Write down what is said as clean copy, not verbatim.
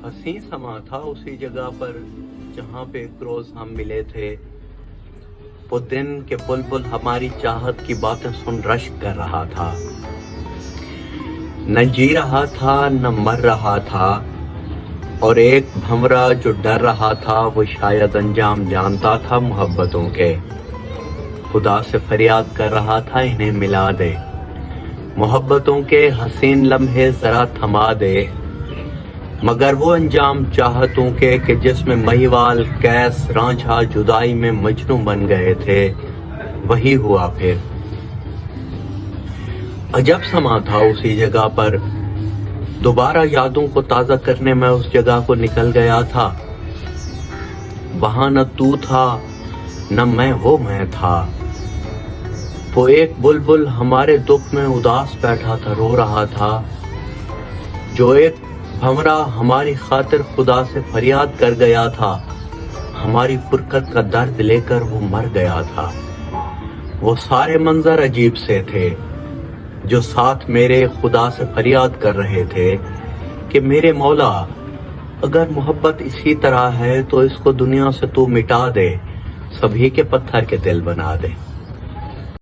हंसी समा था उसी जगह पर जहाँ पे एक रोज हम मिले थे। वो दिन के बुलबुल हमारी चाहत की बातें सुन रश्क कर रहा था। न जी रहा था न मर रहा था, और एक भंवरा जो डर रहा था वो शायद अंजाम जानता था मोहब्बतों के। खुदा से फरियाद कर रहा था इन्हें मिला दे, मोहब्बतों के हसीन लम्हे जरा थमा दे। मगर वो अंजाम चाहतों के कि जिसमें महिवाल, कैस, रांझा जुदाई में मजनू बन गए थे, वही हुआ फिर। अजब समा था उसी जगह पर, दोबारा यादों को ताज़ा करने में उस जगह को निकल गया था। वहां न तू था न मैं था। वो एक बुलबुल हमारे दुख में उदास बैठा था, रो रहा था। जो एक भंवरा हमारी खातिर खुदा से फरियाद कर गया था, हमारी फुरकत का दर्द लेकर वो मर गया था। वो सारे मंजर अजीब से थे जो साथ मेरे खुदा से फरियाद कर रहे थे कि मेरे मौला, अगर मोहब्बत इसी तरह है तो इसको दुनिया से तू मिटा दे, सभी के पत्थर के दिल बना दे।